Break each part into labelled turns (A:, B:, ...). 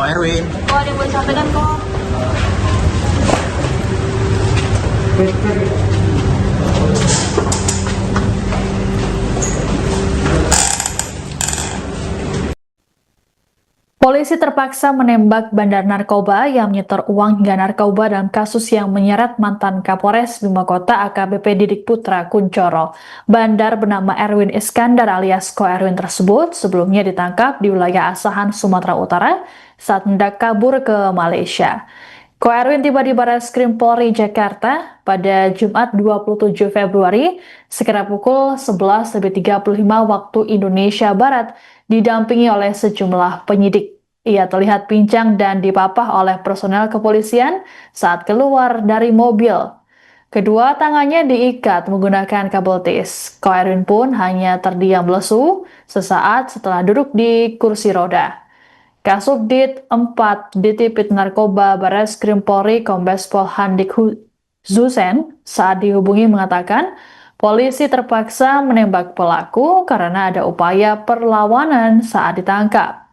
A: Erwin.
B: Oh, ada yang mau disampaikan kok.
C: Polisi terpaksa menembak bandar narkoba yang menyetor uang hingga narkoba dalam kasus yang menyeret mantan Kapolres Bima Kota AKBP Didik Putra Kuncoro. Bandar bernama Erwin Iskandar alias Ko Erwin tersebut sebelumnya ditangkap di wilayah Asahan, Sumatera Utara saat hendak kabur ke Malaysia. Ko Erwin tiba di Barreskrim Polri Jakarta pada Jumat 27 Februari sekitar pukul 11.35 waktu Indonesia Barat didampingi oleh sejumlah penyidik. Ia terlihat pincang dan dipapah oleh personel kepolisian saat keluar dari mobil. Kedua tangannya diikat menggunakan kabel tis. Ko Erwin pun hanya terdiam lesu sesaat setelah duduk di kursi roda. Kasubdit 4 Ditipit Narkoba Barreskrim Polri Kombes Pol Handik Zusen saat dihubungi mengatakan polisi terpaksa menembak pelaku karena ada upaya perlawanan saat ditangkap.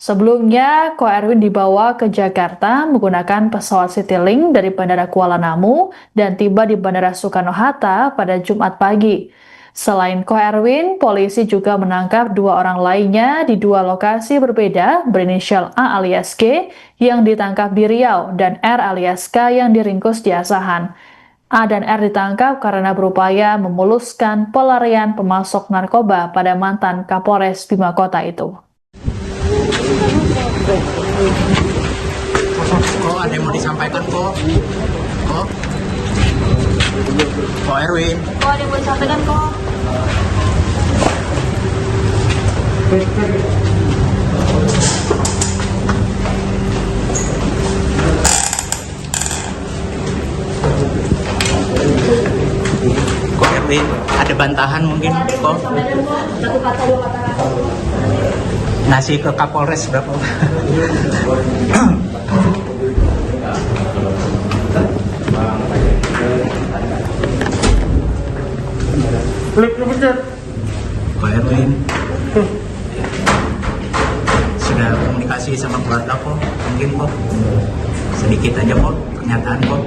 C: Sebelumnya, Ko Erwin dibawa ke Jakarta menggunakan pesawat Citylink dari Bandara Kuala Namu dan tiba di Bandara Soekarno-Hatta pada Jumat pagi. Selain Ko Erwin, polisi juga menangkap dua orang lainnya di dua lokasi berbeda berinisial A alias G yang ditangkap di Riau dan R alias K yang diringkus di Asahan. A dan R ditangkap karena berupaya memuluskan pelarian pemasok narkoba pada mantan Kapolres Bima Kota itu.
A: Kok ada yang mau disampaikan kok? Kok? Kok Erwin?
B: Oh, ada yang mau disampaikan kok.
A: Kok Erwin? Ada bantahan mungkin kok?
B: Satu kata, dua kata.
A: Ngasih ke Kapolres berapa? Kok Erwin? Sudah komunikasi sama keluarga kok? Mungkin kok? Sedikit aja kok, pernyataan kok.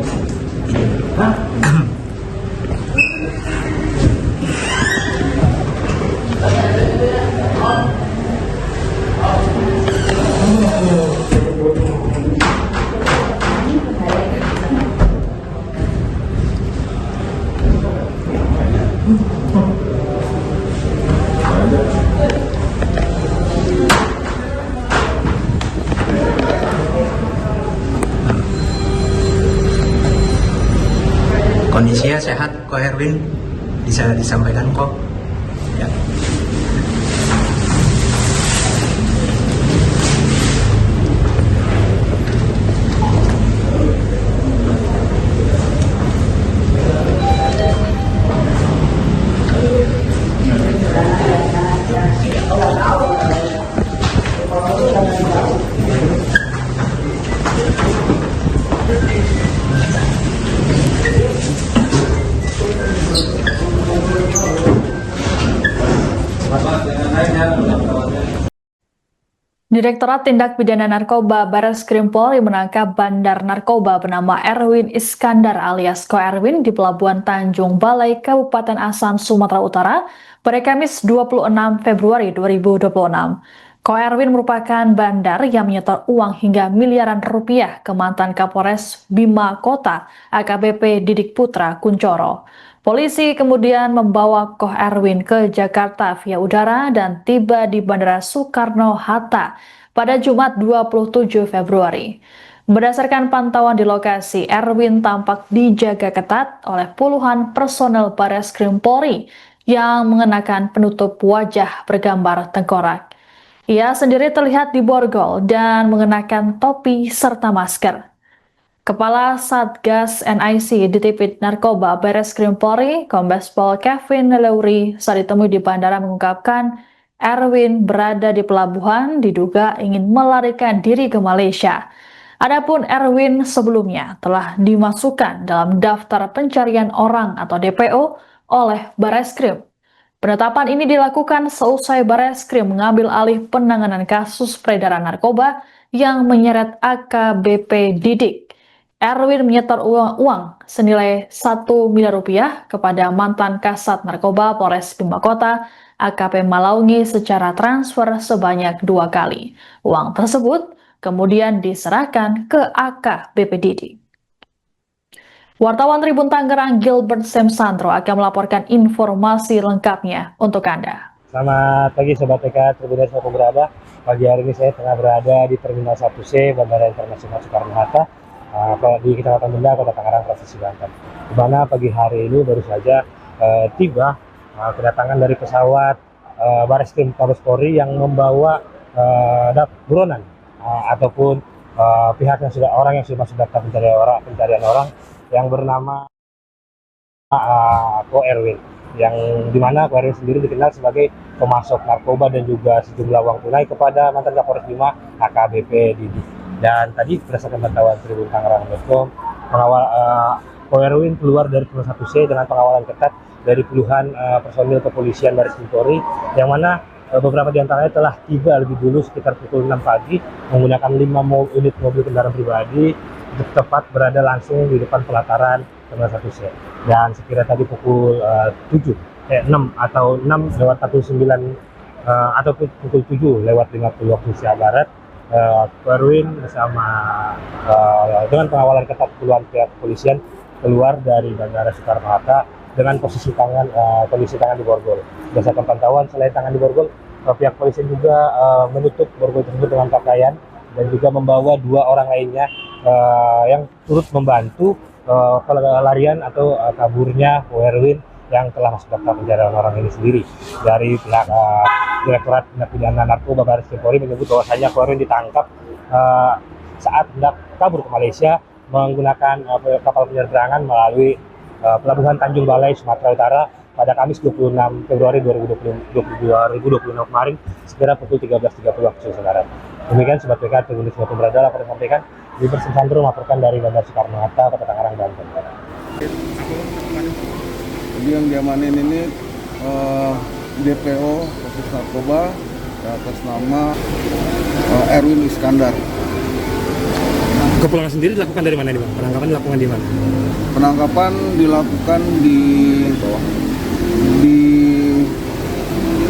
A: Kondisinya sehat kok Erwin? Bisa disampaikan kok? Ya.
C: Direktorat Tindak Pidana Narkoba Barreskrim Polri menangkap bandar narkoba bernama Erwin Iskandar alias Ko Erwin di Pelabuhan Tanjung Balai, Kabupaten Asahan, Sumatera Utara pada Kamis 26 Februari 2026. Ko Erwin merupakan bandar yang menyetor uang hingga miliaran rupiah ke mantan Kapolres Bima Kota AKBP Didik Putra Kuncoro. Polisi kemudian membawa Ko Erwin ke Jakarta via udara dan tiba di Bandara Soekarno-Hatta pada Jumat 27 Februari. Berdasarkan pantauan di lokasi, Erwin tampak dijaga ketat oleh puluhan personel Barreskrim Polri yang mengenakan penutup wajah bergambar tengkorak. Ia sendiri terlihat di borgol dan mengenakan topi serta masker. Kepala Satgas NIC Ditipit Narkoba Barreskrim Polri, Kombes Pol Kevin Leuri saat ditemui di bandara mengungkapkan Erwin berada di pelabuhan diduga ingin melarikan diri ke Malaysia. Adapun Erwin sebelumnya telah dimasukkan dalam daftar pencarian orang atau DPO oleh Barreskrim. Penetapan ini dilakukan seusai Barreskrim mengambil alih penanganan kasus peredaran narkoba yang menyeret AKBP Didik. Erwin menyetor uang senilai 1 miliar rupiah kepada mantan Kasat Narkoba Polres Bima Kota AKP Malaungi secara transfer sebanyak 2 kali. Uang tersebut kemudian diserahkan ke AKBP Didik. Wartawan Tribun Tangerang Gilbert Semsandro akan melaporkan informasi lengkapnya untuk Anda.
D: Selamat pagi Sobat TK Tribuners maupun berada. Pagi hari ini saya tengah berada di Terminal 1C Bandara Internasional Soekarno-Hatta di Kecamatan Benda, Kota Tangerang, Provinsi Banten. Di mana pagi hari ini baru saja tiba kedatangan dari pesawat Bareskrim Mabes Polri yang membawa buronan ataupun pihak yang orang yang sudah masuk daftar pencarian orang yang bernama Ko Erwin, yang dimana Ko Erwin sendiri dikenal sebagai pemasok narkoba dan juga sejumlah uang tunai kepada mantan Kapolres Bima AKBP Didik. Dan tadi berdasarkan pantauan Tribun Tangerang.com, Ko Erwin keluar dari Terminal 1C dengan pengawalan ketat dari puluhan personil kepolisian Bareskrim Polri, yang mana beberapa di antaranya telah tiba lebih dulu sekitar pukul 6 pagi menggunakan 5 unit mobil kendaraan pribadi, tepat berada langsung di depan pelataran Terminal 1C. Dan sekira tadi pukul 6 atau 6 lewat 49 atau pukul 7 lewat 50 waktu Indonesia Barat, Erwin bersama dengan pengawalan ketat puluhan pihak kepolisian keluar dari Bandara Soekarno-Hatta dengan kondisi tangan di borgol. Berdasarkan pantauan, selain tangan di borgol, pihak polisian juga menutup borgol tersebut dengan pakaian dan juga membawa 2 orang lainnya yang turut membantu pelarian atau kaburnya Ko Erwin yang telah masuk daftar pencarian orang ini sendiri. Dari pihak Direktorat Tindak Pidana Narkoba Bareskrim Polri menyebut bahwasanya Ko Erwin ditangkap saat hendak kabur ke Malaysia menggunakan kapal penyeberangan melalui Pelabuhan Tanjung Balai, Sumatera Utara pada Kamis 26 Februari 2026 kemarin sekira pukul 13.30 waktu Indonesia Barat. Demikian Sobat PK Tribuners maupun berada laporan sampaikan di Persensandro melaporkan dari Bandara Soekarno-Hatta, Kota Tangerang, Banten.
E: Jadi yang diamanin ini DPO kasus narkoba atas nama Erwin Iskandar.
D: Kepulangan sendiri dilakukan dari mana nih Bang? Penangkapan dilakukan di mana?
E: Penangkapan dilakukan di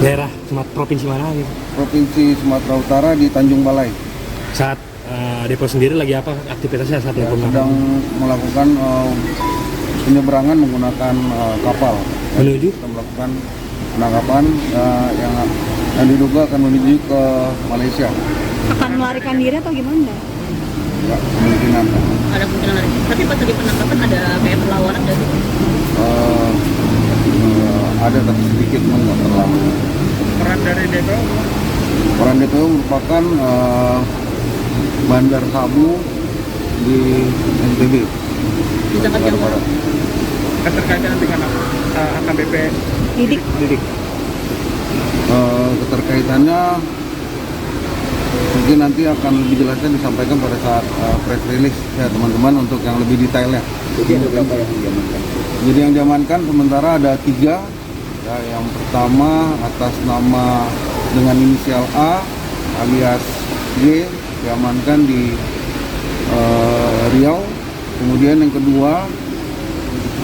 D: Daerah provinsi mana gitu?
E: Provinsi Sumatera Utara di Tanjung Balai.
D: Saat depo sendiri lagi apa aktivitasnya saat
E: Ya, sedang melakukan penyeberangan menggunakan kapal.
D: Menuju?
E: Kita melakukan penangkapan yang diduga akan menuju ke Malaysia.
B: Akan melarikan diri atau gimana?
E: Ya, kemungkinan.
B: Ada kemungkinan lari. Tapi pas tadi penangkapan ada kayak perlawanan dari
E: Ada tapi sedikit, nggak terlalu.
D: Peran dari DPO?
E: Peran DPO merupakan bandar sabu di NTB.
B: di tempat yang
E: Barat.
D: Keterkaitan dengan AKBP
B: Didik.
E: Keterkaitannya mungkin nanti akan lebih jelasnya disampaikan pada saat press release ya teman-teman untuk yang lebih detailnya. Jadi ada berapa yang diamankan? Jadi yang diamankan sementara ada 3. Ya, yang pertama atas nama dengan inisial A alias G diamankan di Riau. Kemudian yang kedua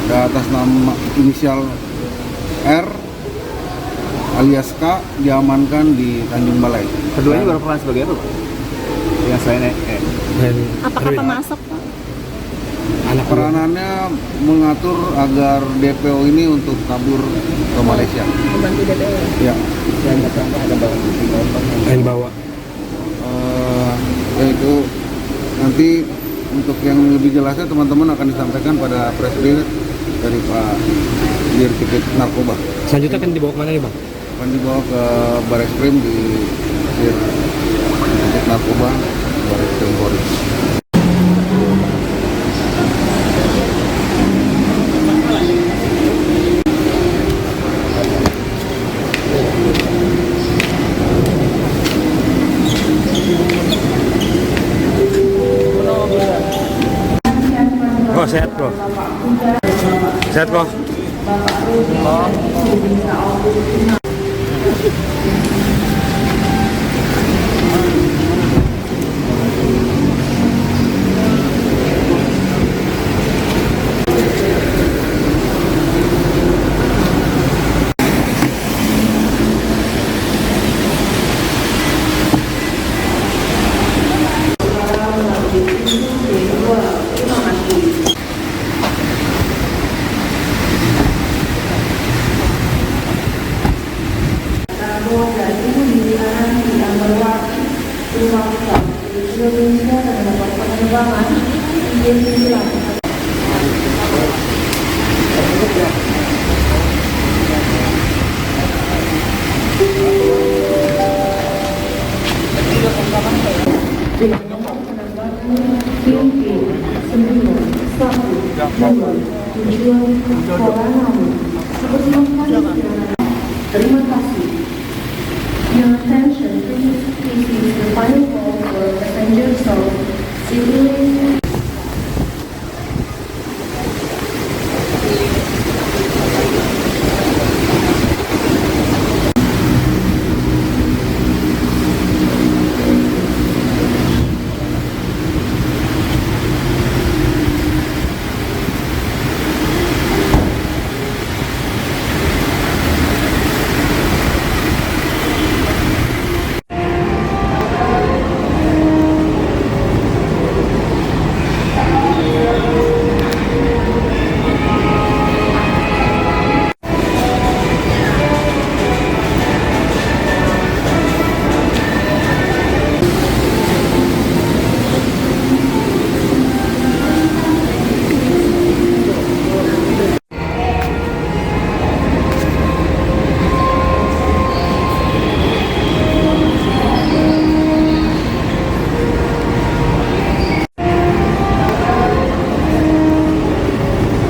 E: ada atas nama inisial R alias K diamankan di Tanjung Balai.
F: Keduanya berperan sebagai apa, Pak? Yang saya
B: Apakah pemasok, Pak?
E: Peranannya mengatur agar DPO ini untuk kabur ke Malaysia.
B: Membantu DPO.
E: Ya,
F: yang ada barang bukti
D: yang bawa.
E: Yaitu nanti untuk yang lebih jelasnya teman-teman akan disampaikan pada press release dari Pak Dirtipid Narkoba.
D: Selanjutnya akan dibawa kemana nih Bang?
E: Akan dibawa ke Bareskrim di Dirtipid Narkoba Bareskrim Polri.
D: Oh, sehat bro. Sehat bro.
G: Terima kasih.